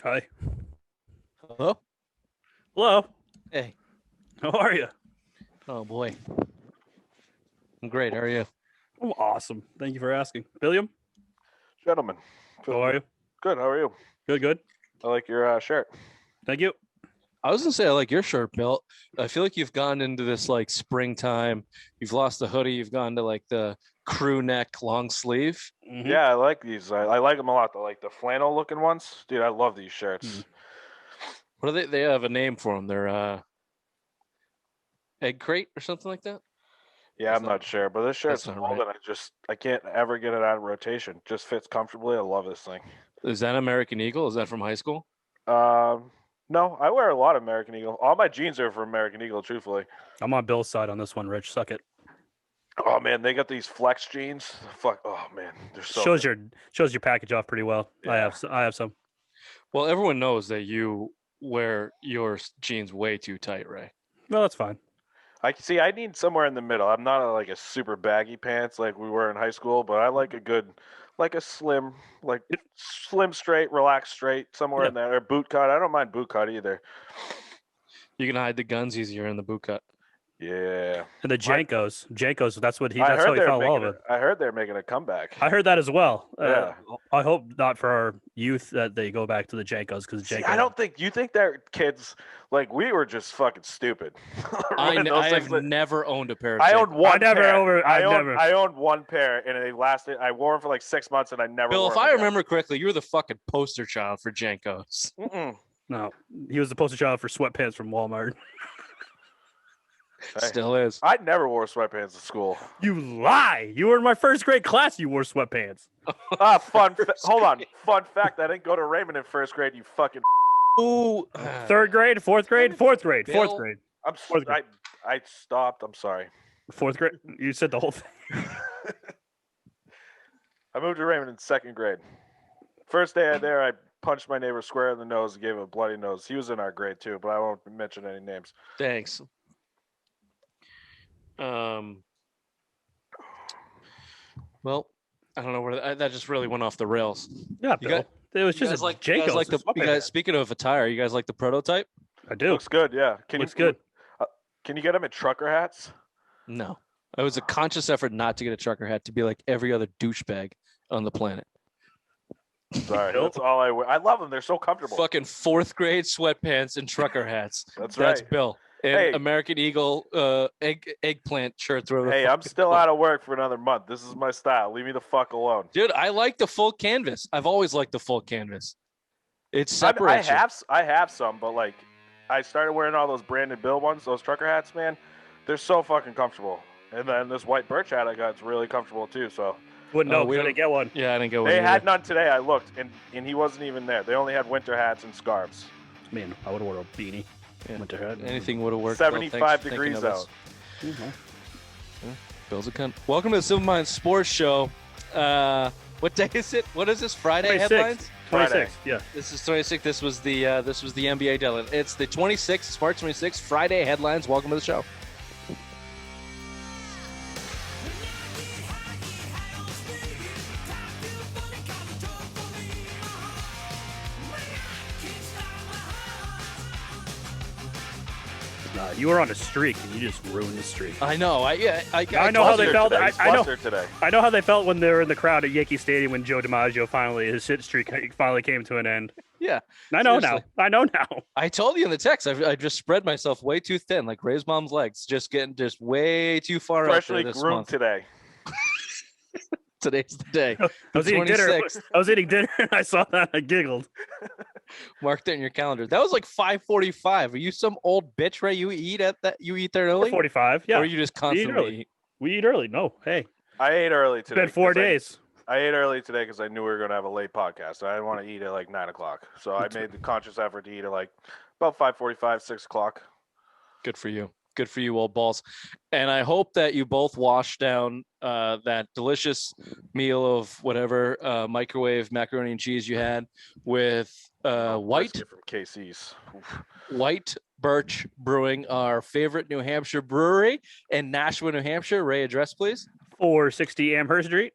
Hi. Hello? Hello. Hey. How are you? Oh, boy. I'm great. How are you? I'm awesome. Thank you for asking. William, Gentlemen, how are you? good. How are you? Good. I like your shirt. Thank you. I was going to say, I like your shirt, Bill. I feel like you've gone into this like springtime. You've lost the hoodie. You've gone to like the crew neck long sleeve. Mhm. Yeah, I like these. I like them a lot. The flannel looking ones, dude. I love these shirts. What are they? They have a name for them. They're egg crate or something like that. Yeah, I'm not sure, but this shirt's not old, right. and I can't ever get it out of rotation. Just fits comfortably. I love this thing. Is that American Eagle? Is that from high school? No, I wear a lot of American Eagle. All my jeans are from American Eagle, truthfully. I'm on Bill's side on this one, Rich. Suck it. Oh man, they got these flex jeans. Fuck. Oh man, they're so shows good. your package off pretty well. Yeah. I have some. Well, everyone knows that you wear your jeans way too tight, Ray. No, that's fine. I need somewhere in the middle. I'm not like a super baggy pants like we were in high school, but I like a good, like a slim, straight, relaxed straight, somewhere in there. Or boot cut. I don't mind boot cut either. You can hide the guns easier in the boot cut. Yeah. And the Jankos, that's how he I fell in love making with. I heard they're making a comeback. I heard that as well. Yeah. I hope not for our youth that they go back to the Jankos because I don't think you think they're kids like we were just fucking stupid. I have never owned a pair of I Jankos. owned one pair. I owned one pair and they lasted. I wore them for like 6 months and I never. Bill, wore if them I again. remember correctly, you were the fucking poster child for Jankos. Mm-mm. No, he was the poster child for sweatpants from Walmart. Hey, Still is. I never wore sweatpants at school. You lie! You were in my first grade class. You wore sweatpants. Hold on. Fun fact: I didn't go to Raymond in first grade. You fucking. Ooh. Third grade, fourth grade, fourth grade, Bill. fourth grade. I stopped. I'm sorry. Fourth grade. You said the whole thing. I moved to Raymond in second grade. First day there, I punched my neighbor square in the nose and gave him a bloody nose. He was in our grade too, but I won't mention any names. Thanks. Well, I don't know where that just really went off the rails. Yeah, Bill. It was just Jankos. Speaking of attire, you guys like the prototype? I do. Looks good, yeah. Looks good. Can you get them in trucker hats? No. It was a conscious effort not to get a trucker hat, to be like every other douchebag on the planet. Sorry, that's all I wear. I love them. They're so comfortable. Fucking fourth grade sweatpants and trucker hats. That's right. Bill. And Hey. American Eagle eggplant shirts. Hey, I'm still out of work for another month. This is my style. Leave me the fuck alone. Dude, I like the full canvas. I've always liked the full canvas. It separates I have some, but like I started wearing all those branded Bill ones, those trucker hats, man. They're so fucking comfortable. And then this white birch hat I got is really comfortable too. So Wouldn't know. We didn't get one. Yeah, I didn't get one. they either. had none today. I looked, and he wasn't even there. They only had winter hats and scarves. Man, I would have worn a beanie. Yeah. Winter hat. Anything would have worked. 75 degrees out. Bill's a cunt. Welcome to the Silver Mine Sports Show. What day is it? What is this? Friday 26th. headlines? 26th. Yeah. This is 26th. This was the NBA deadline. It's the 26th. It's March 26th. Friday headlines. Welcome to the show. You were on a streak and you just ruined the streak. I know. I know how they felt. Today. I know how they felt when they were in the crowd at Yankee Stadium when Joe DiMaggio his hit streak finally came to an end. Yeah. I know seriously. now. I know now. I told you in the text. I just spread myself way too thin, like Ray's mom's legs, just getting way too far out Freshly there this groomed month. today. Today's the day. I was eating dinner. 26th. I was eating dinner and I saw that. I giggled. Mark that in your calendar. That was like 5:45. Are you some old bitch, Ray? You eat there early? 45. Yeah. Or you just constantly eat? We eat early. No. Hey. I ate early today. It's been 4 days. I ate early today because I knew we were going to have a late podcast. I didn't want to eat at like 9 o'clock. So I made the conscious effort to eat at like about 5:45, 6 o'clock. Good for you. Good for you, old balls. And I hope that you both wash down that delicious meal of whatever microwave macaroni and cheese you had with white Brisket from KC's. Oof. White Birch Brewing, our favorite New Hampshire brewery in Nashua, New Hampshire. Ray, address, please. 460 Amherst Street.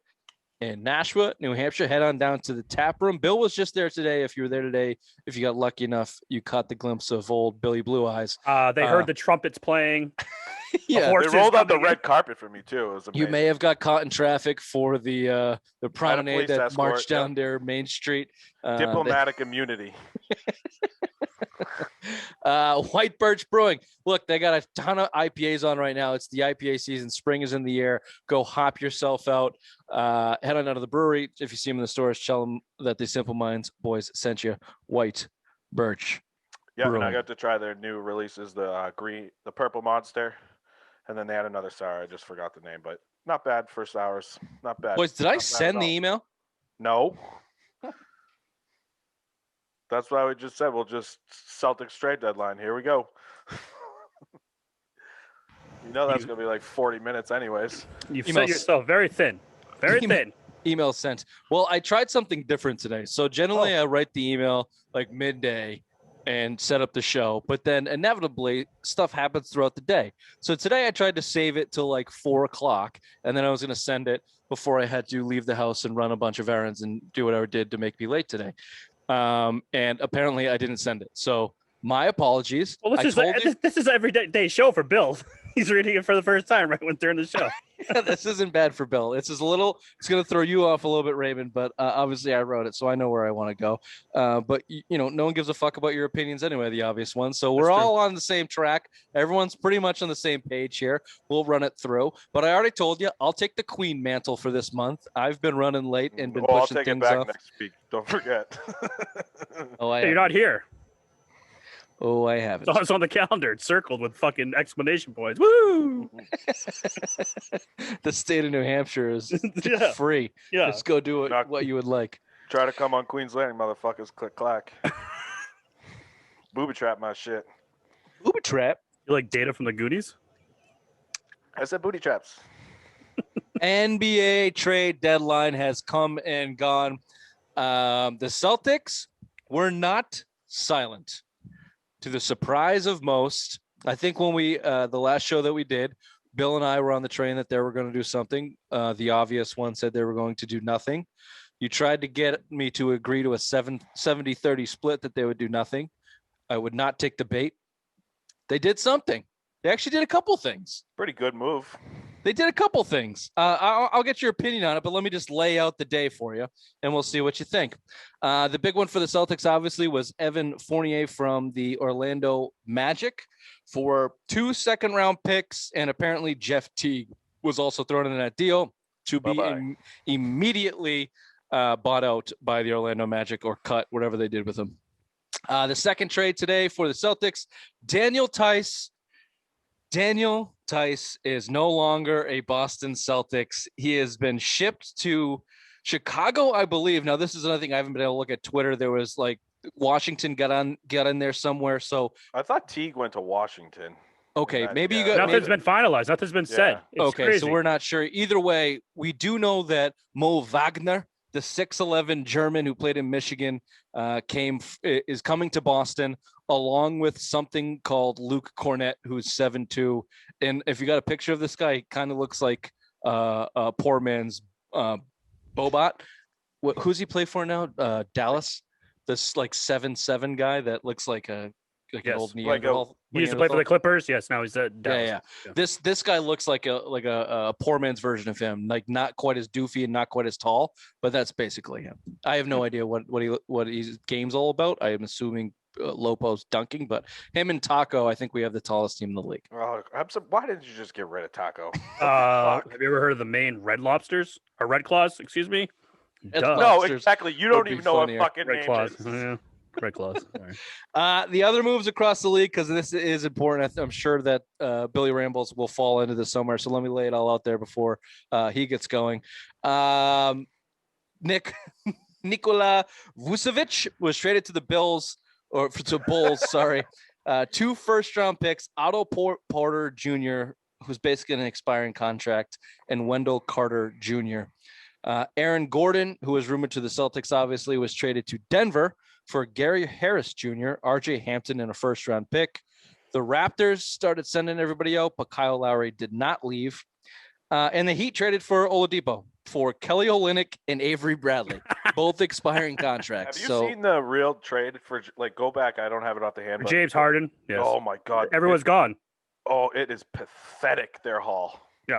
in Nashua, New Hampshire. Head on down to the tap room. Bill was just there today. If you were there today, if you got lucky enough, you caught the glimpse of old Billy Blue Eyes. They heard the trumpets playing. Yeah, they rolled out the red carpet for me too. It was amazing. You may have got caught in traffic for the promenade that escort, marched down their Main Street. Diplomatic immunity. White Birch Brewing. Look, they got a ton of IPAs on right now. It's the IPA season. Spring is in the air. Go hop yourself out. Head on out of the brewery. If you see them in the stores, tell them that the Simple Minds boys sent you. White Birch. Yeah, Brewing. and I got to try their new releases, the purple monster, and then they had another sour. I just forgot the name, but not bad for sours. Not bad. Boys, did I send the email? No. That's what I just said. We'll just Celtics trade deadline. Here we go. That's going to be like 40 minutes anyways. You've set yourself very thin. Very thin. Email sent. Well, I tried something different today. So generally I write the email like midday and set up the show, but then inevitably stuff happens throughout the day. So today I tried to save it till like 4:00, and then I was going to send it before I had to leave the house and run a bunch of errands and do whatever I did to make me late today. And apparently I didn't send it. So my apologies. Well, this is every day show for Bill. He's reading it for the first time right when during the show. This isn't bad for Bill. It's just it's going to throw you off a little bit, Raymond, but obviously I wrote it, so I know where I want to go. But no one gives a fuck about your opinions anyway, the obvious one. So we're all on the same track. Everyone's pretty much on the same page here. We'll run it through. But I already told you, I'll take the Queen mantle for this month. I've been running late and been pushing I'll take things it back off. next week. Don't forget. You're not here. Oh, I haven't. So it's on the calendar. It's circled with fucking exclamation points. Woo! The state of New Hampshire is free. Yeah. Just go do it what you would like. Try to come on Queen's Landing, motherfuckers. Click, clack. Booby trap my shit. Booby trap? You like Data from the Goonies? I said booty traps. NBA trade deadline has come and gone. The Celtics were not silent. To the surprise of most, I think when the last show that we did, Bill and I were on the train that they were going to do something. The obvious one said they were going to do nothing. You tried to get me to agree to a 70-30 split that they would do nothing. I would not take the bait. They did something. They actually did a couple things. Pretty good move. They did a couple things. I'll get your opinion on it, but let me just lay out the day for you, and we'll see what you think. The big one for the Celtics, obviously, was Evan Fournier from the Orlando Magic for 2 second-round picks, and apparently Jeff Teague was also thrown in that deal to be immediately bought out by the Orlando Magic or cut, whatever they did with him. The second trade today for the Celtics, Daniel Tice is no longer a Boston Celtics. He has been shipped to Chicago, I believe. Now, this is another thing I haven't been able to look at Twitter. There was like Washington got in there somewhere. So I thought Teague went to Washington. Okay, maybe you got. got. Nothing's been finalized. Nothing's been said. It's okay, crazy. so we're not sure. Either way, we do know that Mo Wagner, the 6'11" German who played in Michigan, is coming to Boston, along with something called Luke Cornett, who's 7'2". And if you got a picture of this guy, he kind of looks like a poor man's Bobat. Who's he play for now? Dallas. This like 7'7" guy that looks like an old Neanderthal. He used to play for the Clippers. Yes, now he's at Dallas. Yeah. This guy looks like a poor man's version of him, like not quite as doofy and not quite as tall, but that's basically him. I have no idea what his game's all about. I am assuming low post dunking, but him and Taco, I think we have the tallest team in the league. Oh, why didn't you just get rid of Taco? Have you ever heard of the Maine Red Lobsters or Red Claws? Excuse me. No, exactly. You don't even know what fucking Red name Claws. is. Yeah. Red Claws. The other moves across the league, because this is important. I'm sure that Billy Rambles will fall into this somewhere. So let me lay it all out there before he gets going. Nikola Vucevic was traded to the Bulls. Sorry. 2 first-round picks, Otto Porter Jr., who's basically an expiring contract, and Wendell Carter Jr. Aaron Gordon, who was rumored to the Celtics, obviously, was traded to Denver for Gary Harris Jr., RJ Hampton, and a first-round pick. The Raptors started sending everybody out, but Kyle Lowry did not leave. And the Heat traded for Oladipo for Kelly Olynyk and Avery Bradley, both expiring contracts. Have you seen the real trade for like? Go back. I don't have it off the hand. But James Harden. Yes. Oh my God. Everyone's gone. Oh, it is pathetic. Their haul. Yeah.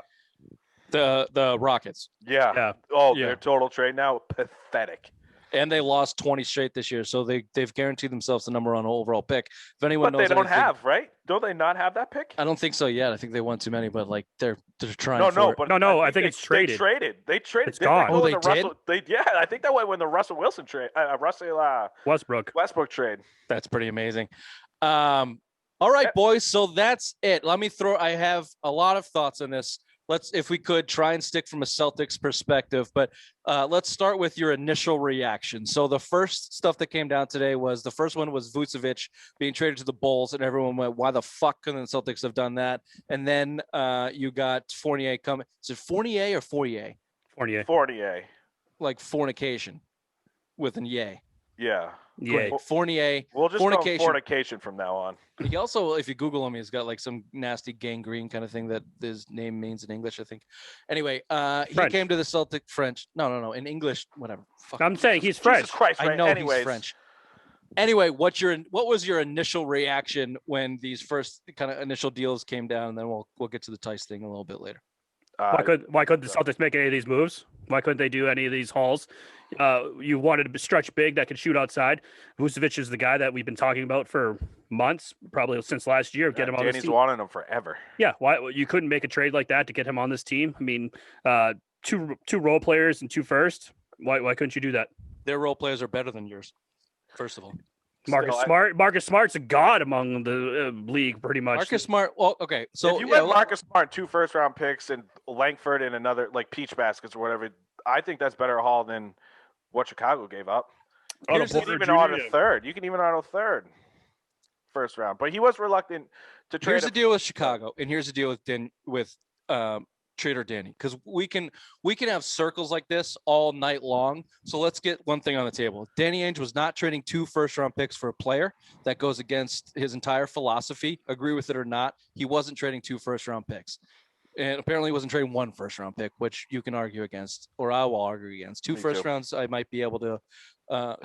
The Rockets. Yeah. Yeah. Oh, Yeah. their total trade now pathetic. And they lost 20 straight this year, so they've guaranteed themselves the number one overall pick. If anyone But knows, they don't anything, have, right? Don't they not have that pick? I don't think so yet. I think they won too many, but like they're trying. No, for it. but No, I think it's traded. They traded. It's gone. Oh, They they the did? Russell, yeah, I think that went when the Russell Wilson trade, Westbrook. Westbrook trade. That's pretty amazing. All right, Yeah. boys. So that's it. I have a lot of thoughts on this. Let's, if we could, try and stick from a Celtics perspective, but let's start with your initial reaction. So the first stuff that came down today was, the first one was Vucevic being traded to the Bulls, and everyone went, why the fuck couldn't the Celtics have done that? And then you got Fournier coming. Is it Fournier or Fourier? Fournier. Like fornication with an yay. Yeah. Yeah. Fournier. We'll just call him Fornication. fornication from now on. He also, if you Google him, he's got like some nasty gangrene kind of thing that his name means in English, I think. Anyway, he French. came to the Celtic French. No, in English, whatever. Fuck. I'm saying he's Jesus French. Christ, right? I know Anyways, he's French. Anyway, what was your initial reaction when these first kind of initial deals came down? And then we'll get to the Tice thing a little bit later. Why couldn't the Celtics make any of these moves? Why couldn't they do any of these hauls? You wanted to stretch big that could shoot outside. Vucevic is the guy that we've been talking about for months, probably since last year. Get him on this Danny's team. wanted him forever. Yeah, why you couldn't make a trade like that to get him on this team? I mean, two role players and two first. Why couldn't you do that? Their role players are better than yours, first of all. Marcus Smart's a god among the league, pretty much. Marcus Smart. Well, okay. So if you went Marcus Smart, 2 first-round picks, and Langford and another like peach baskets or whatever, I think that's better haul than what Chicago gave up. You can even auto third. You can even auto third first round. But he was reluctant to trade. Here's the deal with Chicago, and here's the deal with Trader Danny, because we can have circles like this all night long. So let's get one thing on the table. Danny Ainge was not trading 2 first-round picks for a player. That goes against his entire philosophy. Agree with it or not, he wasn't trading 2 first-round picks. And apparently he wasn't trading 1 first-round pick, which you can argue against, or I will argue against. 2 first rounds, I might be able to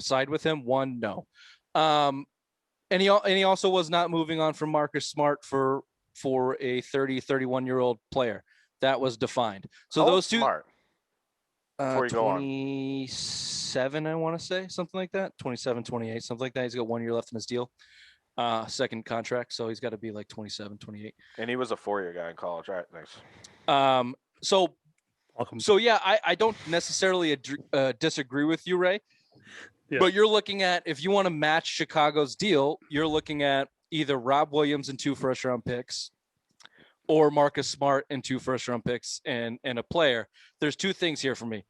side with him. 1, no. And he also was not moving on from Marcus Smart for a 31-year-old player. That was defined. So those two, Smart. Before you go on. 27, I want to say, something like that. 27, 28, something like that. He's got 1 year left in his deal. Second contract, so he's got to be like 27, 28. And he was a 4-year guy in college. All right, thanks. So yeah, I don't necessarily disagree with you, Ray. Yeah. But you're looking at, if you want to match Chicago's deal, you're looking at either Rob Williams and 2 first-round picks, or Marcus Smart and 2 first-round picks and a player. There's 2 things here for me.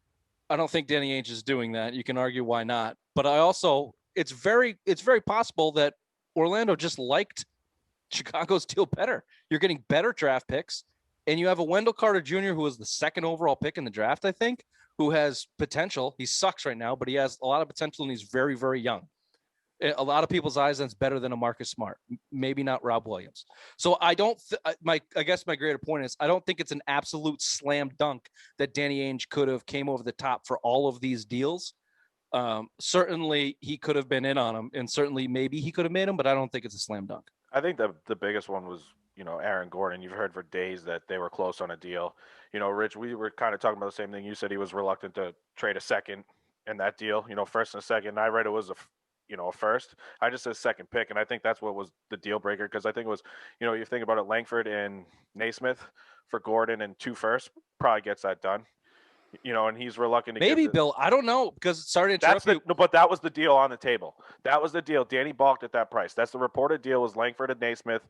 I don't think Danny Ainge is doing that. You can argue why not, but it's very possible that Orlando just liked Chicago's deal better. You're getting better draft picks, and you have a Wendell Carter Jr., who was the 2nd overall pick in the draft, I think, who has potential. He sucks right now, but he has a lot of potential, and he's very, very young. A lot of people's eyes, that's better than a Marcus Smart. Maybe not Rob Williams. So I guess my greater point is, I don't think it's an absolute slam dunk that Danny Ainge could have came over the top for all of these deals. Certainly he could have been in on them, and certainly maybe he could have made them, but I don't think it's a slam dunk. I think the biggest one was, Aaron Gordon. You've heard for days that they were close on a deal. Rich, we were kind of talking about the same thing. You said he was reluctant to trade a second in that deal, first and a second. I read it was a first. I just said second pick, and I think that's what was the deal breaker, because I think it was, you think about it, Langford and Naismith for Gordon and 2 firsts probably gets that done. And he's reluctant to maybe Bill. I don't know, because sorry to interrupt you. But that was the deal on the table. That was the deal. Danny balked at that price. That's the reported deal, was Langford and Naismith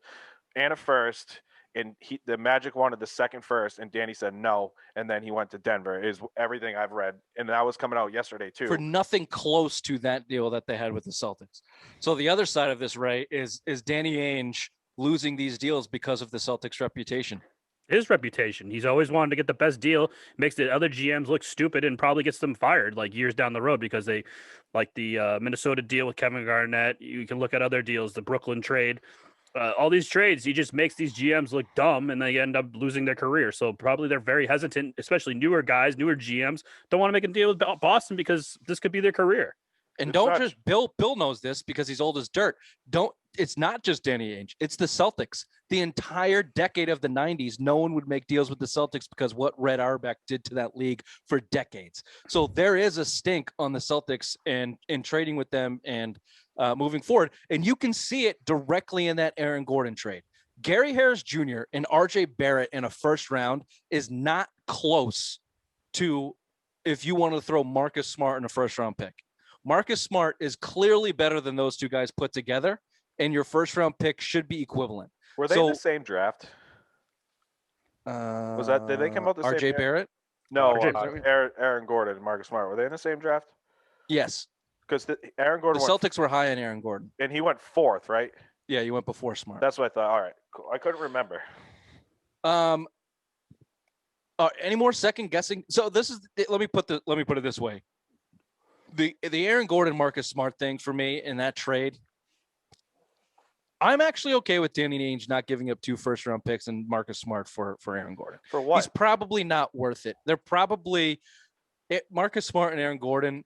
and a first. And the Magic wanted the 2nd first, and Danny said no. And then he went to Denver, is everything I've read. And that was coming out yesterday too. For nothing close to that deal that they had with the Celtics. So the other side of this, Ray, is Danny Ainge losing these deals because of the Celtics' reputation. His reputation. He's always wanted to get the best deal, makes the other GMs look stupid, and probably gets them fired like years down the road, because they, like the Minnesota deal with Kevin Garnett. You can look at other deals, the Brooklyn trade. all these trades, he just makes these GMs look dumb and they end up losing their career. So probably they're very hesitant, especially newer guys, newer GMs don't want to make a deal with Boston because this could be their career. And It's don't not- just Bill knows this because he's old as dirt. It's not just Danny Ainge. It's the Celtics. The entire decade of the 90s, no one would make deals with the Celtics because what Red Auerbach did to that league for decades. So there is a stink on the Celtics and in trading with them and moving forward. And you can see it directly in that Aaron Gordon trade. Gary Harris Jr. and RJ Barrett in a first round is not close to if you want to throw Marcus Smart in a first round pick. Marcus Smart is clearly better than those two guys put together, and your first round pick should be equivalent. Were they in the same draft? Did they come out the same RJ year? Barrett? No, RJ. Aaron Gordon and Marcus Smart. Were they in the same draft? Yes. Because Aaron Gordon The went, Celtics were high on Aaron Gordon. and he went 4th, right? Yeah, you went before Smart. That's what I thought. All right, cool. I couldn't remember. Any more second guessing? So this is let me put it this way. The Aaron Gordon Marcus Smart thing for me in that trade, I'm actually okay with Danny Ainge not giving up 2 first round picks and Marcus Smart for Aaron Gordon. For what? He's probably not worth it. They're probably Marcus Smart and Aaron Gordon.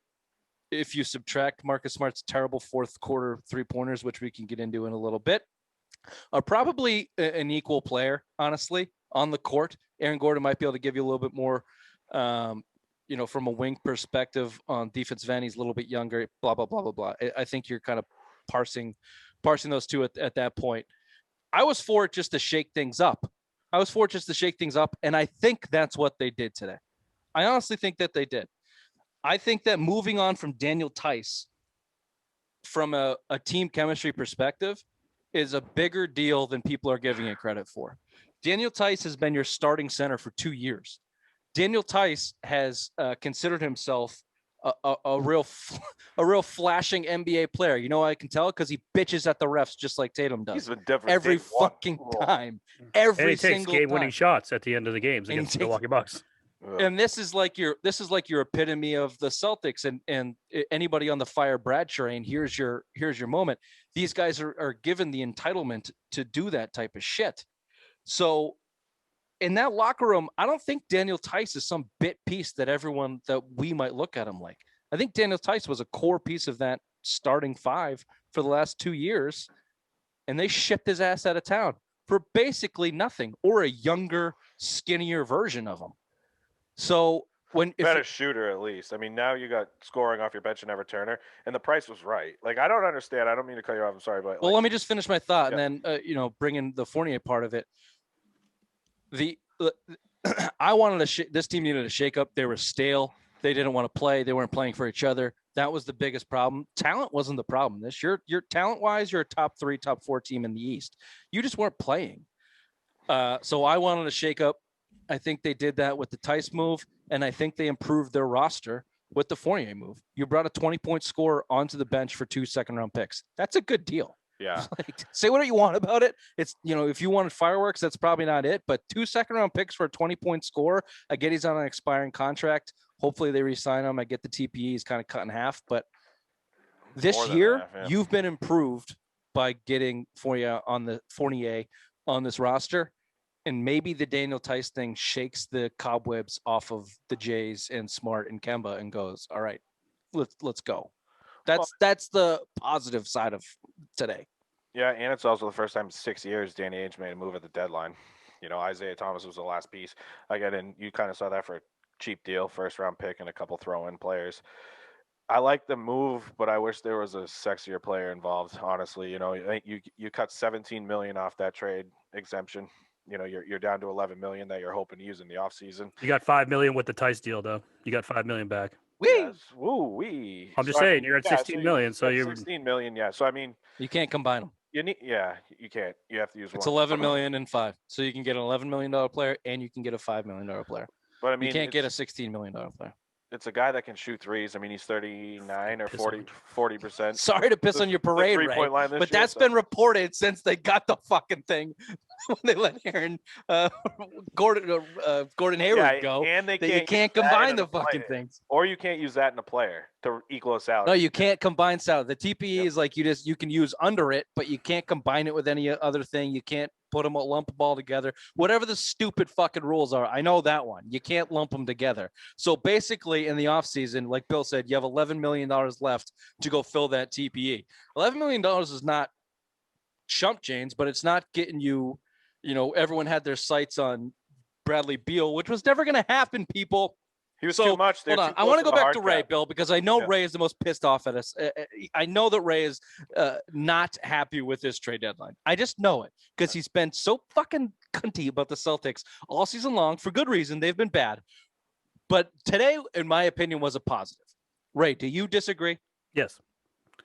If you subtract Marcus Smart's terrible fourth quarter 3-pointers, which we can get into in a little bit, are probably an equal player, honestly, on the court. Aaron Gordon might be able to give you a little bit more, from a wing perspective on defensive end. He's a little bit younger, blah, blah, blah, blah, blah. I think you're kind of parsing those two at that point. I was for it just to shake things up. And I think that's what they did today. I honestly think that they did. I think that moving on from Daniel Tice from a team chemistry perspective is a bigger deal than people are giving it credit for. Daniel Tice has been your starting center for 2 years. Daniel Tice has considered himself a real flashing NBA player. You know, I can tell because he bitches at the refs just like Tatum does. He's been different every fucking time. Every And he takes single game-winning time. shots at the end of the games And he against the takes- Milwaukee Bucks. And this is like your epitome of the Celtics and anybody on the fire Brad train. Here's your moment. These guys are given the entitlement to do that type of shit. So in that locker room, I don't think Daniel Tice is some bit piece that we might look at him like. I think Daniel Tice was a core piece of that starting 5 for the last 2 years, and they shipped his ass out of town for basically nothing or a younger, skinnier version of him. So better shooter at least. I mean, now you got scoring off your bench and Ever Turner, and the price was right. Like, I don't understand. I don't mean to cut you off. I'm sorry, but let me just finish my thought, and then bring in the Fournier part of it. I wanted this team needed a shakeup. They were stale. They didn't want to play. They weren't playing for each other. That was the biggest problem. Talent wasn't the problem. This year, you're talent-wise, you're a top 3, top 4 team in the East. You just weren't playing. So I wanted a shakeup. I think they did that with the Tice move, and I think they improved their roster with the Fournier move. You brought a 20-point scorer onto the bench for 2 second-round picks. That's a good deal. Yeah. Say what you want about it. It's, if you wanted fireworks, that's probably not it. But 2 second-round picks for a 20-point score. I get he's on an expiring contract. Hopefully they re-sign him. I get the TPE is kind of cut in half. But this year, you've been improved by getting Fournier on this roster. And maybe the Daniel Tice thing shakes the cobwebs off of the Jays and Smart and Kemba and goes, all right, let's go. That's the positive side of today. Yeah, and it's also the first time in 6 years Danny Ainge made a move at the deadline. Isaiah Thomas was the last piece. And you kind of saw that for a cheap deal, first-round pick and a couple throw-in players. I like the move, but I wish there was a sexier player involved, honestly. You cut $17 million off that trade exemption. You're down to $11 million that you're hoping to use in the offseason. You got $5 million with the Tice deal, though. You got $5 million back. Yes. Woo-wee. I'm just saying, you're at $16 million, so you're $16 million. Yeah. So I mean, you can't combine them. You can't. You have to use one. It's $11 million and 5. So you can get an $11 million player and you can get a $5 million player. But I mean, you can't get a $16 million player. It's a guy that can shoot threes. I mean, he's 39 or 40%. Sorry to piss on your parade, Ray, but that's been reported since they got the fucking thing when they let Gordon Hayward go. And they can't combine the fucking things. Or you can't use that in a player. to equal a salary. No, you can't combine salary. The TPE is like you can use under it, but you can't combine it with any other thing. You can't put them lump them all together. Whatever the stupid fucking rules are, I know that one. You can't lump them together. So basically, in the offseason, like Bill said, you have $11 million left to go fill that TPE. $11 million is not chump change, but it's not getting you. Everyone had their sights on Bradley Beal, which was never going to happen, people. He was too much. Hold on. I want to go back to Ray, Bill, because I know Ray is the most pissed off at us. I know that Ray is not happy with this trade deadline. I just know it because he's been so fucking cunty about the Celtics all season long for good reason. They've been bad. But today, in my opinion, was a positive. Ray, do you disagree? Yes.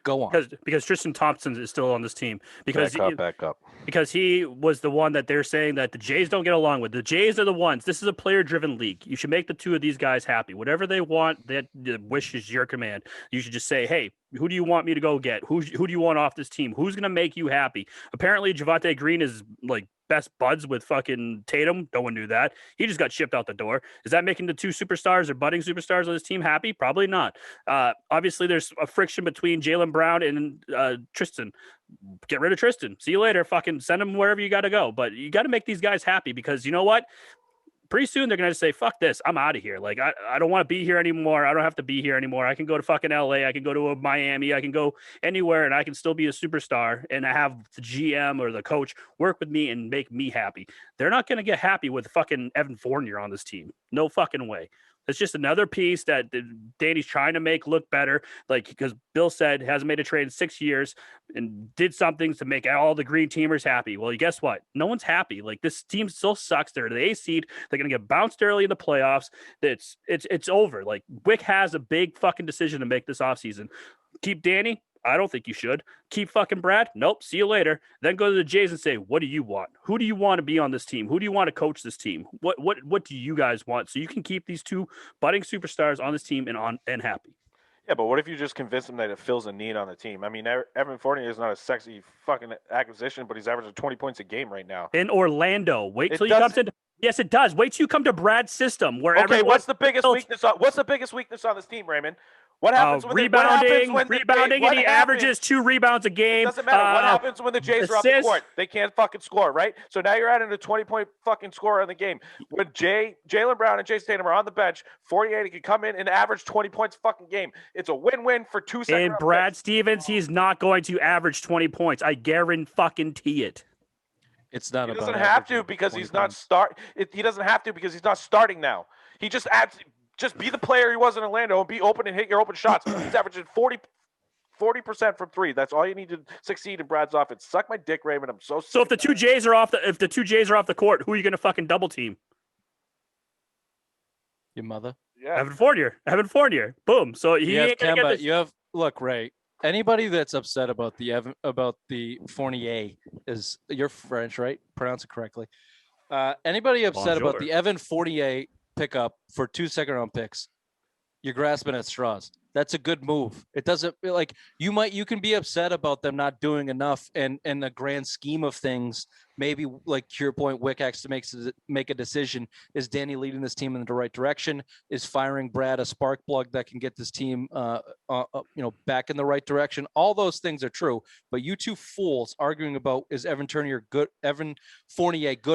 Go on. Because Tristan Thompson is still on this team. Back up. Because he was the one that they're saying that the Jays don't get along with. The Jays are the ones. This is a player-driven league. You should make the two of these guys happy. Whatever they want, that the wish is your command. You should just say, hey, who do you want me to go get? Who do you want off this team? Who's going to make you happy? Apparently, Javonte Green is like best buds with fucking Tatum. No one knew that. He just got shipped out the door. Is that making the two superstars or budding superstars on this team happy? Probably not. Obviously, there's a friction between Jaylen Brown and Tristan. Get rid of Tristan. See you later. Fucking send him wherever you got to go. But you got to make these guys happy because you know what? Pretty soon they're going to say, fuck this. I'm out of here. Like, I don't want to be here anymore. I don't have to be here anymore. I can go to fucking LA. I can go to a Miami. I can go anywhere and I can still be a superstar and have the GM or the coach work with me and make me happy. They're not going to get happy with fucking Evan Fournier on this team. No fucking way. It's just another piece that Danny's trying to make look better. Like, because Bill said hasn't made a trade in 6 years and did something to make all the green teamers happy. Well, guess what? No one's happy. Like, this team still sucks. They're the A seed. They're going to get bounced early in the playoffs. It's over. Like, Wick has a big fucking decision to make this offseason. Keep Danny? I don't think you should. Keep fucking Brad? Nope. See you later. Then go to the Jays and say, what do you want? Who do you want to be on this team? Who do you want to coach this team? What do you guys want? So you can keep these two budding superstars on this team and happy. Yeah, but what if you just convince them that it fills a need on the team? I mean, Evan Fournier is not a sexy fucking acquisition, but he's averaging 20 points a game right now. In Orlando. Wait till you come to. Yes, it does. Wait till you come to Brad's system. Where okay, what's the biggest weakness? What's the biggest weakness on this team, Raymond? What happens when rebounding, and he averages 2 rebounds a game. It doesn't matter. What happens when the Jays are off the court? They can't fucking score, right? So now you're adding a 20-point fucking scorer in the game. When Jaylen Brown and Jason Tatum are on the bench, 48, he can come in and average 20 points a fucking game. It's a win-win for 2 seconds. And Brad Stevens, he's not going to average 20 points. I guarantee it. It's not. He doesn't have to because he's not He doesn't have to because he's not starting now. He just adds. Just be the player he was in Orlando and be open and hit your open shots. He's averaging 40% from 3. That's all you need to succeed in Brad's offense. Suck my dick, Raymond. I'm so sick. So if the two Jays are off the court, who are you going to fucking double team? Your mother. Yeah. Evan Fournier. Boom. So he ain't gonna get this. Look, Ray. Anybody that's upset about the Fournier is you're French, right? Pronounce it correctly. Anybody upset about the Evan Fournier pickup for 2 second-round picks, you're grasping at straws. That's a good move. It doesn't like you can be upset about them not doing enough, and in the grand scheme of things, maybe like to your point, Wick has to make a decision. Is Danny leading this team in the right direction? Is firing Brad a spark plug that can get this team back in the right direction? All those things are true, but you two fools arguing about is Evan Fournier good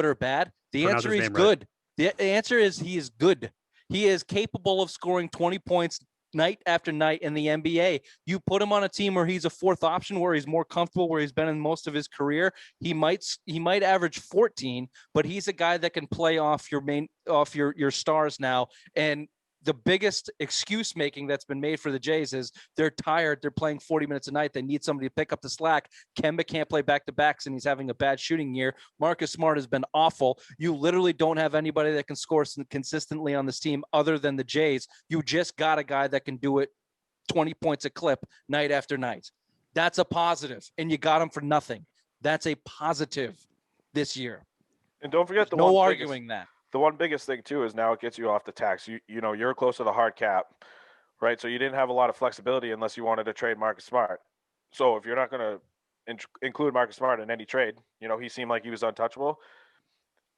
or bad? The answer is good. The answer is he is good. He is capable of scoring 20 points night after night in the NBA. You put him on a team where he's a fourth option, where he's more comfortable, where he's been in most of his career. He might average 14, but he's a guy that can play off your stars now. And the biggest excuse making that's been made for the Jays is they're tired. They're playing 40 minutes a night. They need somebody to pick up the slack. Kemba can't play back-to-backs, and he's having a bad shooting year. Marcus Smart has been awful. You literally don't have anybody that can score consistently on this team other than the Jays. You just got a guy that can do it 20 points a clip night after night. That's a positive, and you got him for nothing. That's a positive this year. And don't forget no arguing that. The one biggest thing, too, is now it gets you off the tax. You're close to the hard cap, right? So you didn't have a lot of flexibility unless you wanted to trade Marcus Smart. So if you're not going to include Marcus Smart in any trade, he seemed like he was untouchable.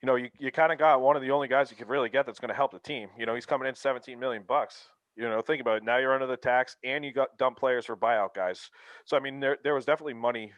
You kind of got one of the only guys you could really get that's going to help the team. He's coming in $17 million. You know, think about it. Now you're under the tax, and you got dumb players for buyout guys. So I mean, there was definitely money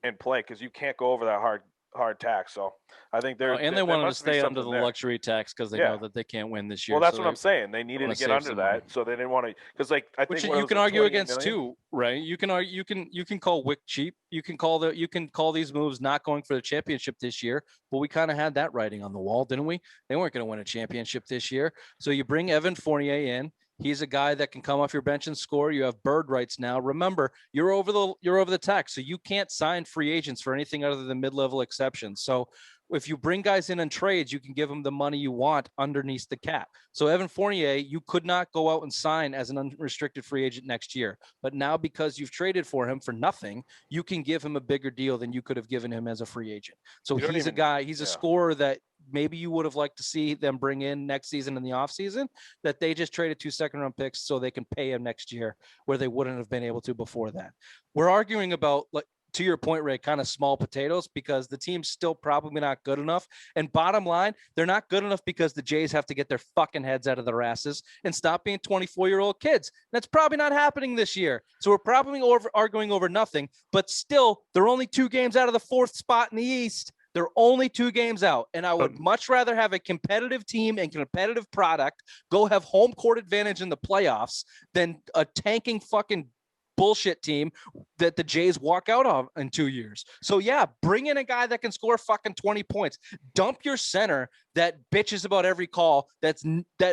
in play because you can't go over that hard tax. So I think And they there wanted to must be stay under something the there. luxury tax because they Yeah. know that they can't win this year. Well, that's so what I'm saying. They needed wanna to get save under some that, money. so they didn't want to. Because like I Which think what you was can it, argue 28 against million? too, right? You can call Wick cheap. You can call these moves not going for the championship this year. But we kind of had that writing on the wall, didn't we? They weren't going to win a championship this year. So you bring Evan Fournier in. He's a guy that can come off your bench and score. You have bird rights now. Remember, you're over the tax, so you can't sign free agents for anything other than mid-level exceptions. So if you bring guys in trades, you can give them the money you want underneath the cap. So Evan Fournier, you could not go out and sign as an unrestricted free agent next year. But now because you've traded for him for nothing, you can give him a bigger deal than you could have given him as a free agent. So he's a scorer that maybe you would have liked to see them bring in next season in the offseason, that they just traded 2 second-round picks so they can pay him next year where they wouldn't have been able to before that. We're arguing about, like, to your point, Ray, kind of small potatoes because the team's still probably not good enough. And bottom line, they're not good enough because the Jays have to get their fucking heads out of their asses and stop being 24-year-old kids. That's probably not happening this year. So we're probably arguing over nothing, but still, they're only 2 games out of the 4th spot in the East. They're only 2 games out. And I would much rather have a competitive team and competitive product go have home court advantage in the playoffs than a tanking fucking bullshit team that the Jays walk out of in 2 years. So yeah, bring in a guy that can score fucking 20 points. Dump your center that bitches about every call that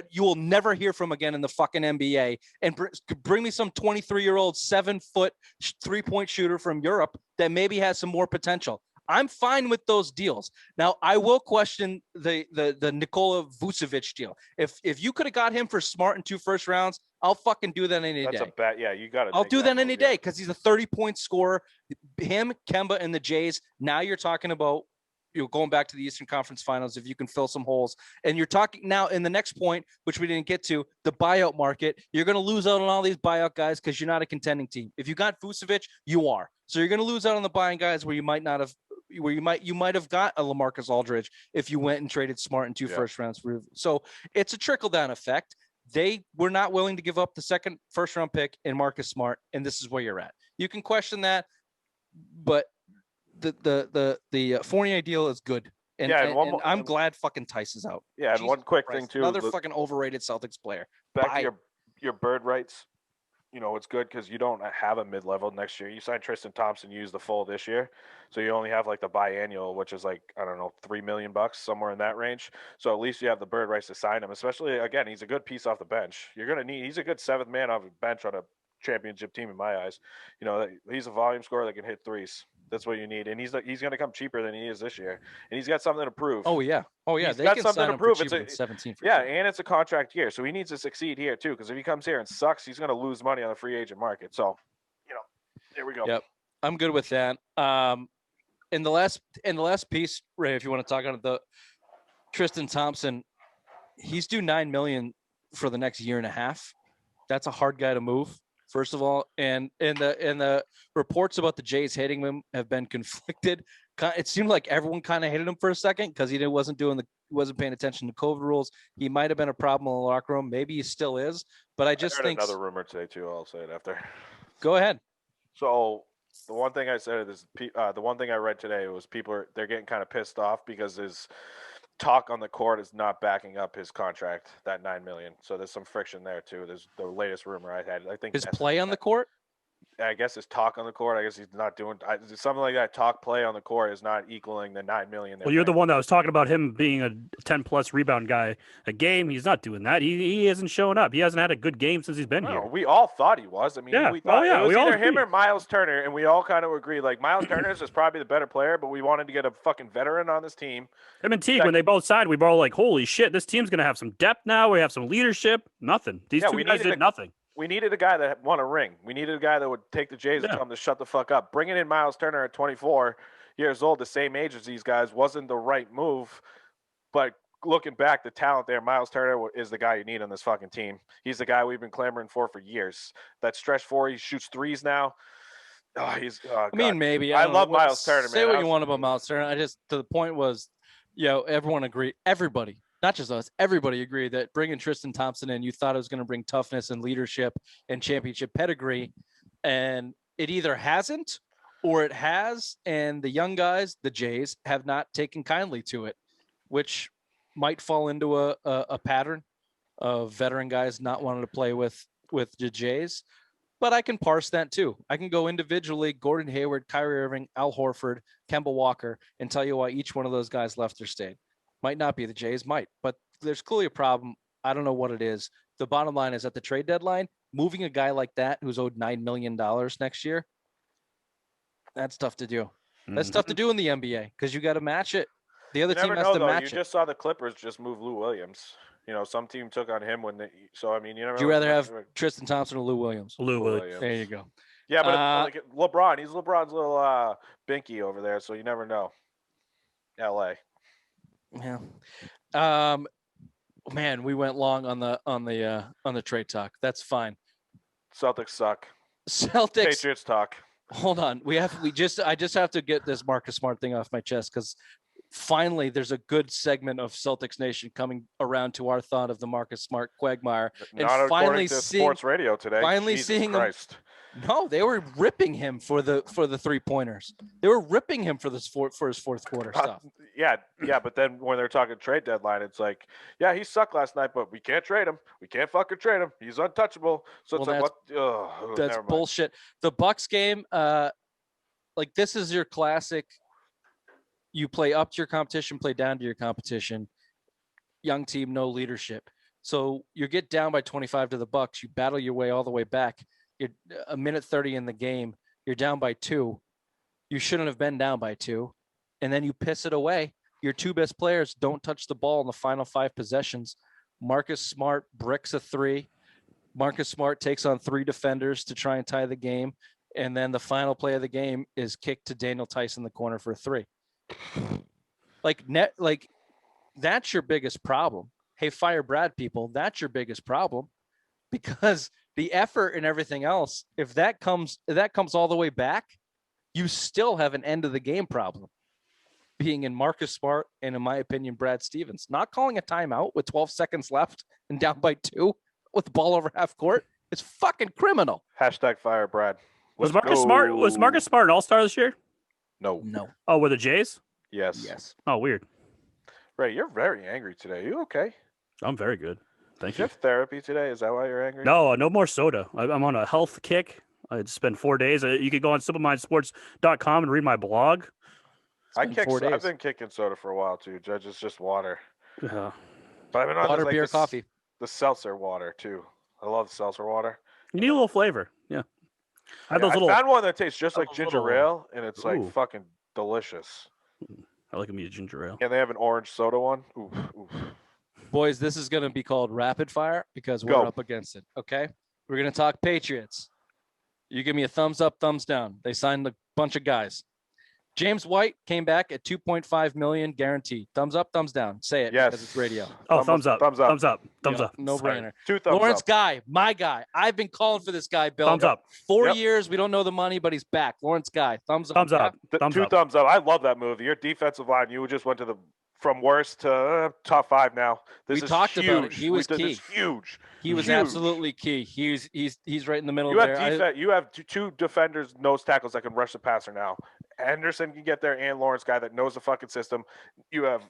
you will never hear from again in the fucking NBA, and bring me some 23-year-old 7-foot 3-point shooter from Europe that maybe has some more potential. I'm fine with those deals. Now, I will question the Nikola Vucevic deal. If you could have got him for Smart in 2 first rounds, I'll fucking do that any day. That's a bet. Yeah, you got to. I'll do that any day because he's a 30-point scorer. Him, Kemba, and the Jays. Now you're talking about going back to the Eastern Conference Finals if you can fill some holes. And you're talking now in the next point, which we didn't get to, the buyout market. You're going to lose out on all these buyout guys because you're not a contending team. If you got Vucevic, you are. So you're going to lose out on the buying guys where you might have got a LaMarcus Aldridge if you went and traded Smart in 2 first rounds. So it's a trickle down effect. They were not willing to give up the 2nd first-round pick in Marcus Smart, and this is where you're at. You can question that, but the Fournier deal is good. And I'm glad fucking Tice is out. Yeah, and one quick thing too. Another fucking overrated Celtics player. Back to your bird rights. You know, it's good because you don't have a mid-level next year. You signed Tristan Thompson, you use the full this year. So you only have like the biannual, which is like, I don't know, $3 million, somewhere in that range. So at least you have the bird rights to sign him, especially, again, he's a good piece off the bench. He's a good 7th man off the bench on a championship team in my eyes. You know, he's a volume scorer that can hit threes. That's what you need. And he's going to come cheaper than he is this year. And he's got something to prove. Oh, yeah. He's got something to prove. It's 17 for sure. And it's a contract year. So he needs to succeed here, too, because if he comes here and sucks, he's going to lose money on the free agent market. So, there we go. Yep. I'm good with that. In the last piece, Ray, if you want to talk on the Tristan Thompson, he's due $9 million for the next year and a half. That's a hard guy to move, first of all. And the reports about the Jays hating him have been conflicted. It seemed like everyone kind of hated him for a second because he wasn't paying attention to COVID rules. He might have been a problem in the locker room. Maybe he still is. But I just think another rumor today too. I'll say it after. Go ahead. So the one thing I said is the one thing I read today was they're getting kind of pissed off because his talk on the court is not backing up his contract, that $9 million. So there's some friction there too. There's the latest rumor I had. I think his play on the court. I guess his talk on the court. I guess he's not doing something like that. Talk play on the court is not equaling the $9 million. Well, you're the one that was talking about him being a 10+ rebound guy a game. He's not doing that. He isn't showing up. He hasn't had a good game since he's been here. We all thought he was. I mean, yeah. We thought it was either him agree. or Miles Turner, and we all kind of agreed. Like Miles Turner is probably the better player, but we wanted to get a fucking veteran on this team. Him and Teague, when they both signed, we were all like, "Holy shit, this team's gonna have some depth now. We have some leadership." Nothing. These 2 guys did nothing. We needed a guy that won a ring. We needed a guy that would take the Jays and tell them to shut the fuck up. Bringing in Miles Turner at 24 years old, the same age as these guys, wasn't the right move. But looking back, the talent there, Miles Turner is the guy you need on this fucking team. He's the guy we've been clamoring for years. That stretch 4, he shoots threes now. I mean, maybe. I love Miles Turner, man. Say what you want about Miles Turner. To the point was, everyone agreed. Everybody. not just us, everybody agreed that bringing Tristan Thompson in, you thought it was going to bring toughness and leadership and championship pedigree. And it either hasn't or it has. And the young guys, the Jays, have not taken kindly to it, which might fall into a pattern of veteran guys not wanting to play with the Jays. But I can parse that too. I can go individually, Gordon Hayward, Kyrie Irving, Al Horford, Kemba Walker, and tell you why each one of those guys left or stayed. Might not be the Jays, might, but there's clearly a problem. I don't know what it is. The bottom line is at the trade deadline, moving a guy like that who's owed $9 million next year, that's tough to do. That's tough to do in the NBA because you got to match it. The other team has to match it. You just saw the Clippers just move Lou Williams. You know, some team took on him when they. So I mean, you never. Would you rather have Tristan Thompson or Lou Williams? Lou Williams. There you go. Yeah, but like LeBron, he's LeBron's little binky over there, so you never know. L.A. Yeah. Man, we went long on the trade talk. That's fine. Celtics suck. Celtics. Patriots talk. Hold on. I just have to get this Marcus Smart thing off my chest because finally there's a good segment of Celtics Nation coming around to our thought of the Marcus Smart quagmire. And Not finally to sports radio today. Finally Jesus seeing Christ. him. No, they were ripping him for the 3-pointers. They were ripping him for his fourth quarter stuff. Yeah, but then when they're talking trade deadline, it's like, yeah, he sucked last night, but we can't trade him. We can't fucking trade him. He's untouchable. So it's that's bullshit. The Bucks game, like this is your classic. You play up to your competition, play down to your competition. Young team, no leadership. So you get down by 25 to the Bucks. You battle your way all the way back. You're a minute 30 in the game. You're down by 2. You shouldn't have been down by 2. And then you piss it away. Your 2 best players don't touch the ball in the final 5 possessions. Marcus Smart bricks a 3. Marcus Smart takes on 3 defenders to try and tie the game. And then the final play of the game is kicked to Daniel Tice in the corner for a 3. Like that's your biggest problem. Hey, fire Brad people. That's your biggest problem because the effort and everything else, if that comes all the way back, you still have an end of the game problem. Being in Marcus Smart and, in my opinion, Brad Stevens. Not calling a timeout with 12 seconds left and down by 2 with the ball over half court is fucking criminal. Hashtag fire Brad. Was Marcus Smart an all-star this year? No. Oh, with the Jays? Yes. Oh, weird. Ray, you're very angry today. You okay? I'm very good. Thank you. You have therapy today? Is that why you're angry? No more soda. I'm on a health kick. It's been 4 days. You can go on simplemindsports.com and read my blog. I've been kicking soda for a while too. Judge, it's just water. Yeah. But I've been on water, beer, coffee. The seltzer water too. I love the seltzer water. You need a little flavor. Yeah. I found one that tastes just like ginger ale, and it's like fucking delicious. I like me a ginger ale. And they have an orange soda one. Oof. Boys, this is going to be called rapid fire because we're up against it. Okay. We're going to talk Patriots. You give me a thumbs up, thumbs down. They signed a bunch of guys. James White came back at $2.5 million guaranteed. Thumbs up, thumbs down. Say it because it's radio. Oh, thumbs up. No brainer. 2 thumbs Lawrence up. Guy, my guy. I've been calling for this guy, Bill. Thumbs up. 4 years. We don't know the money, but he's back. Lawrence Guy. Thumbs up. Thumbs up. Two thumbs up. I love that move. Your defensive line, you just went to from worst to top 5 now. We talked about it. He was key. This huge. He was absolutely key. He's right in the middle there. You have 2 defenders, nose tackles that can rush the passer now. Henderson can get there, and Lawrence Guy that knows the fucking system. You have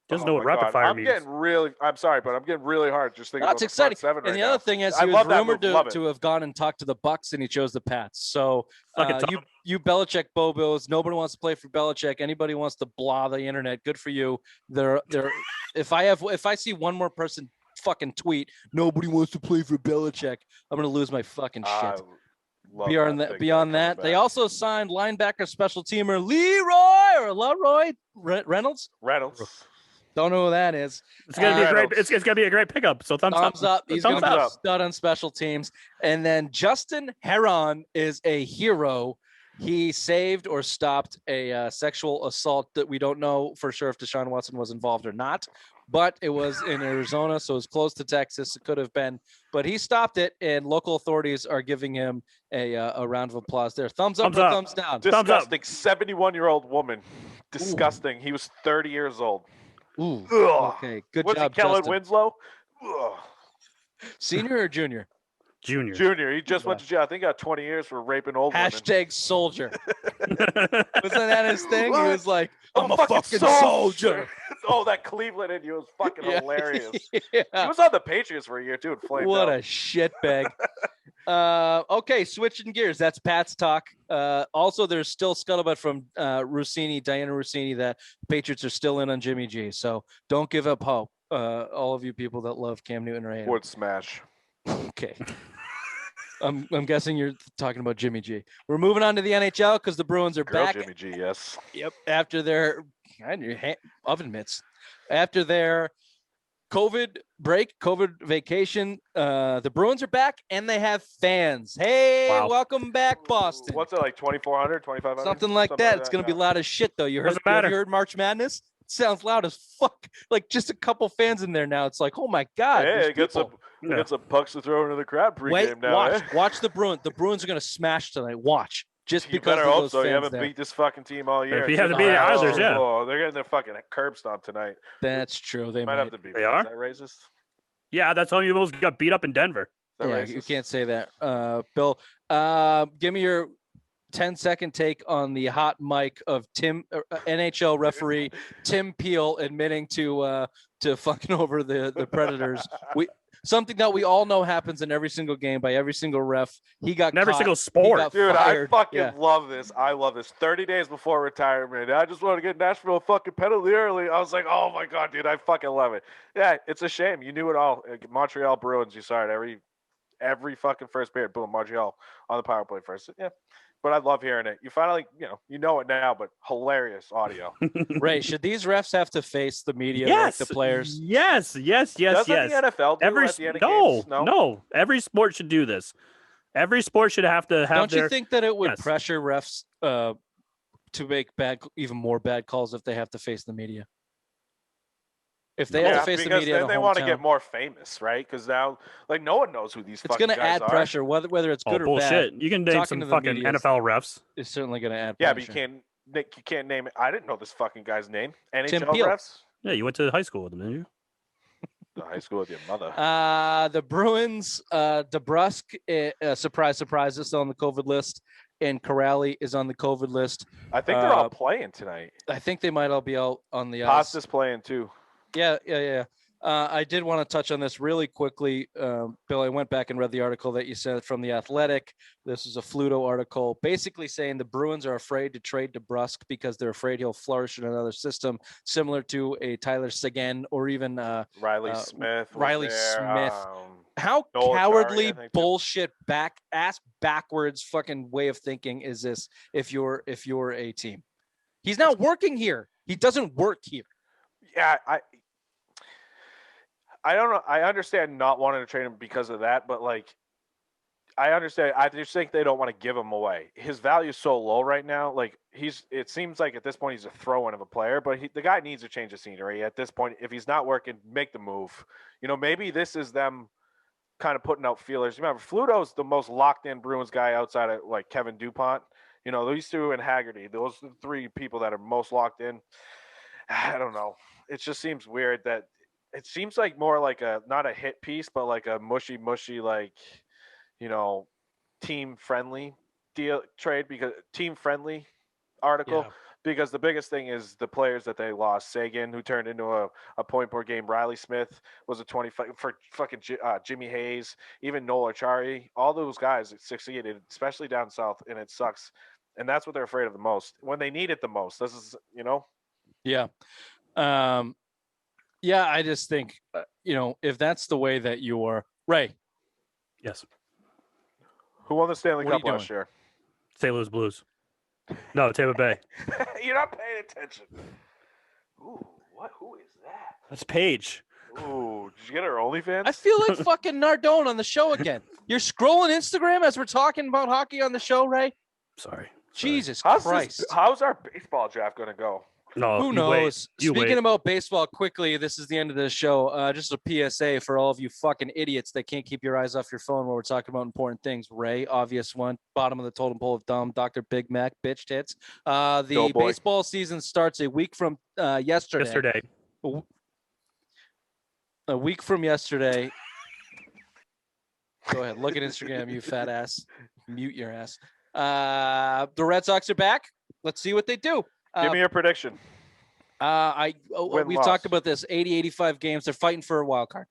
doesn't know what rapid fire means. I'm sorry, but I'm getting really hard just thinking That's about exciting. the front 7 and the now. other thing is he was rumored to have gone and talked to the Bucks, and he chose the Pats. So you Belichick Bobos, nobody wants to play for Belichick. Anybody wants to blah the internet. Good for you. If I see one more person fucking tweet, nobody wants to play for Belichick, I'm gonna lose my fucking shit. Beyond that, they also signed linebacker special teamer Leroy Reynolds. Don't know who that is. It's gonna be a great. It's gonna be a great pickup. So thumbs up. He's gonna be a stud on special teams. And then Justin Herron is a hero. He saved or stopped a sexual assault that we don't know for sure if Deshaun Watson was involved or not. But it was in Arizona, so it was close to Texas. It could have been, but he stopped it, and local authorities are giving him a round of applause there. Thumbs up or thumbs down? Disgusting. 71-year-old woman. Disgusting. Ooh. He was 30 years old. Ooh. Ugh. Okay. Good What's job, he, Kellen Justin. Winslow? Ugh. Senior or junior? Junior. Junior. He just went Yeah. to jail. I think he got 20 years for raping old women. Hashtag soldier. Wasn't that his thing? He was like, I'm a fucking soldier. Oh, that Cleveland in you was fucking Yeah. hilarious. He Yeah. was on the Patriots for a year, too, and flamed What out. a shitbag. Okay, switching gears. That's Pat's talk. Also, there's still scuttlebutt from Diana Rossini, that Patriots are still in on Jimmy G. So don't give up hope. All of you people that love Cam Newton or hate him. Would smash. Okay. I'm guessing you're talking about Jimmy G. We're moving on to the NHL because the Bruins are Girl back. Jimmy G, yes. Yep. After their oven mitts. After their COVID break, COVID vacation, the Bruins are back and they have fans. Hey, Wow. welcome back, Boston. What's it, like 2,400, 2,500? Something like that. It's going to be loud as shit, though. Doesn't Have matter. you heard March Madness? It sounds loud as fuck. Like just a couple fans in there now. It's like, oh my God. Hey, get some pucks to throw into the crowd pregame now. Watch the Bruins. The Bruins are going to smash tonight. Watch. Just You because better of hope those so. You fans haven't there. beat this fucking team all year. If you haven't beat the Islanders, yeah. Oh, they're getting their fucking curb stomped tonight. That's true. They Might might. have to beat They them. are? Is that racist? Is Yeah, that's how you almost got beat up in Denver. that Yeah, racist? you can't say that. Bill, give me your 10-second take on the hot mic of NHL referee Tim Peel admitting to fucking over the Predators. Something that we all know happens in every single game by every single ref. He got In every caught. single He sport. got Dude, fired. I fucking Yeah. love this. I love this. 30 days before retirement. I just want to get Nashville fucking penalty early. I was like, oh my God, dude, I fucking love it. Yeah, it's a shame. You knew it all. Montreal Bruins, you saw it every fucking first period. Boom, Montreal on the power play first. Yeah. But I love hearing it. You finally, you know it now, but hilarious audio. Ray, should these refs have to face the media like the players? Yes. Doesn't the NFL do at the end of games? No. Every sport should do this. Every sport should have to have Don't you think that it would Yes. pressure refs to make even more bad calls if they have to face the media? If they have to face the because media, then in a they want to hometown, get more famous, right? Because now, like, no one knows who these it's fucking going to guys add are. pressure, whether it's good or bullshit. bad. You can name Talking some to the fucking media is- NFL refs. It's certainly going to add Yeah, pressure. but you can't name it. I didn't know this fucking guy's name. Tim NHL Peel. refs? Yeah, you went to high school with them, didn't you? The high school with your mother. The Bruins, DeBrusque, surprise, is still on the COVID list, and Corrali is on the COVID list. I think they're all playing tonight. I think they might all be out on the ice. Pasta's playing too. Yeah. I did want to touch on this really quickly. Bill, I went back and read the article that you sent from The Athletic. This is a Fluto article basically saying the Bruins are afraid to trade DeBrusque because they're afraid he'll flourish in another system similar to a Tyler Seguin or even Riley Smith. How Noel cowardly Acciari, I think, too. bullshit ass backwards fucking way of thinking is this if you're a team? He's not working here. He doesn't work here. Yeah, I don't know. I understand not wanting to trade him because of that, but like, I understand. I just think they don't want to give him away. His value is so low right now. Like it seems like at this point he's a throw-in of a player, but the guy needs to change the scenery at this point. If he's not working, make the move. Maybe this is them kind of putting out feelers. Remember, Fluto's the most locked-in Bruins guy outside of like Kevin Dupont. These two and Haggerty. Those are the three people that are most locked in. I don't know. It just seems weird that it seems like more like not a hit piece, but like a mushy, like, team friendly trade because team friendly article. Yeah. Because the biggest thing is the players that they lost. Sagan, who turned into a point per game. Riley Smith was a 25 for fucking Jimmy Hayes. Even Noel Acciari. All those guys succeeded, especially down south, and it sucks. And that's what they're afraid of the most when they need it the most. This is, Yeah. Yeah, I just think, if that's the way that you are, Ray. Yes. Who won the Stanley What are Cup you last year? St. Louis Blues. No, Tampa Bay. You're not paying attention. Ooh, what? Who is that? That's Paige. Ooh, did you get her OnlyFans? I feel like fucking Nardone on the show again. You're scrolling Instagram as we're talking about hockey on the show, Ray? Sorry. Jesus How's Christ. How's our baseball draft going to go? No, Who knows? You Speaking wait. about baseball quickly, this is the end of the show. Just a PSA for all of you fucking idiots that can't keep your eyes off your phone while we're talking about important things. Ray, obvious one, bottom of the totem pole of dumb. Dr. Big Mac, bitch tits. The Go boy. baseball season starts a week from yesterday. A week from yesterday. Go ahead. Look at Instagram, you fat ass. Mute your ass. The Red Sox are back. Let's see what they do. Give me your prediction. We've talked about this. 80, 85 games. They're fighting for a wild card.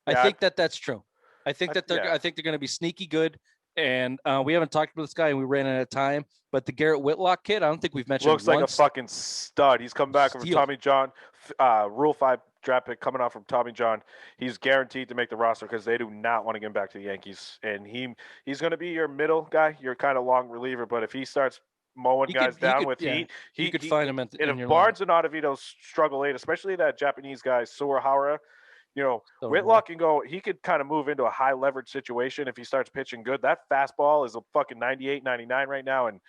Yeah, I think that's true. I think they're going to be sneaky good. And we haven't talked about this guy, and we ran out of time. But the Garrett Whitlock kid, I don't think we've mentioned. Looks like a fucking stud. He's come back from Tommy John, Rule 5 draft pick coming off from Tommy John. He's guaranteed to make the roster because they do not want to get him back to the Yankees. And he's going to be your middle guy, your kind of long reliever. But if he starts mowing guys down with heat, he could find him. And if Barnes and Ottavino struggle late, especially that Japanese guy Suwahara, Whitlock can go. He could kind of move into a high leverage situation if he starts pitching good. That fastball is a fucking 98, 99 right now, and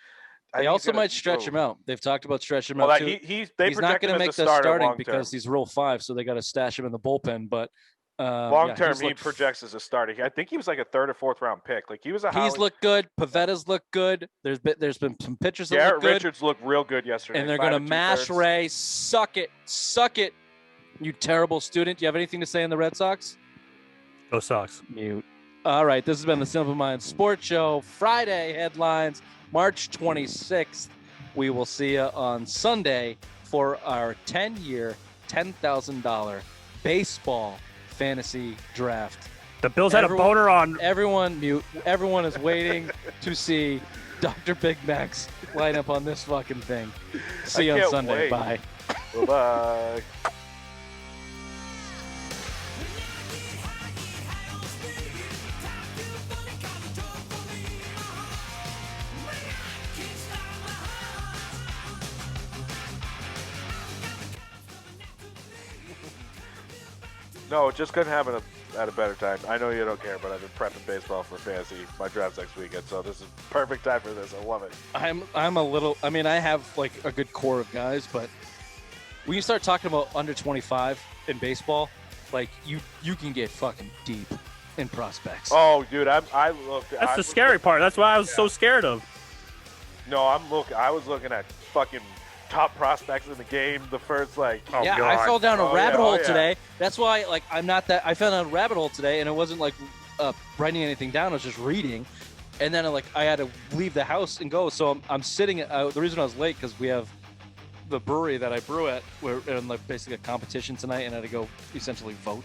they also might stretch him out. They've talked about stretching him out too. He's not going to make the starting because he's Rule 5, so they got to stash him in the bullpen. But long term, he projects as a starter. I think he was like a 3rd or 4th round pick. Like he was He's looked good. Pavetta's looked good. There's been some pitchers that Garrett look good. Richards looked real good yesterday. And they're going to mash Ray. Suck it, you terrible student. Do you have anything to say on the Red Sox? Go Sox. Mute. All right, this has been the Simple Minds Sports Show. Friday headlines, March 26th. We will see you on Sunday for our 10-year, $10,000 baseball fantasy draft. The Bills had a boner on. Everyone mute. Everyone is waiting to see Dr. Big Mac's line up on this fucking thing. See you on Sunday. Wait. Bye. Bye-bye. No, it just couldn't happen at a better time. I know you don't care, but I've been prepping baseball for fantasy. My draft's next weekend, so this is perfect time for this. I love it. I'm a little. I mean, I have like a good core of guys, but when you start talking about under 25 in baseball, like you can get fucking deep in prospects. Oh, dude, That's the scary part. That's why I was so scared of. No, I was looking at fucking top prospects in the game. The first I fell down a rabbit hole today. That's why I fell down a rabbit hole today, and it wasn't like writing anything down. I was just reading, and then I had to leave the house and go. So I'm sitting. The reason I was late because we have the brewery that I brew at. We're in basically a competition tonight, and I had to go essentially vote.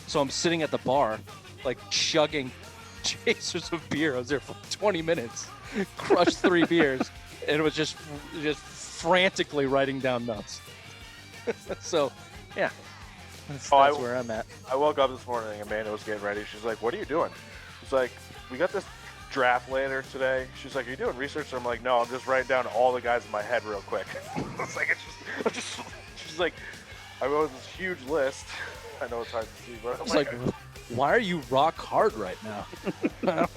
So I'm sitting at the bar, chugging chasers of beer. I was there for 20 minutes, crushed 3 beers. And it was just frantically writing down notes. So, yeah, that's where I'm at. I woke up this morning and Amanda was getting ready. She's like, "What are you doing?" She's like, "We got this draft later today." She's like, "Are you doing research?" And I'm like, "No, I'm just writing down all the guys in my head real quick." I was like, she's like, I wrote this huge list. I know it's hard to see, but it's why are you rock hard right now?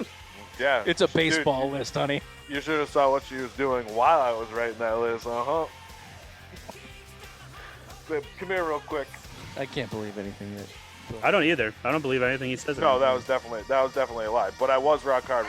Yeah, it's a baseball list, honey. You should have saw what she was doing while I was writing that list. Babe, come here real quick. I can't believe anything yet. I don't either. I don't believe anything he says. No, that was definitely a lie. But I was rock hard.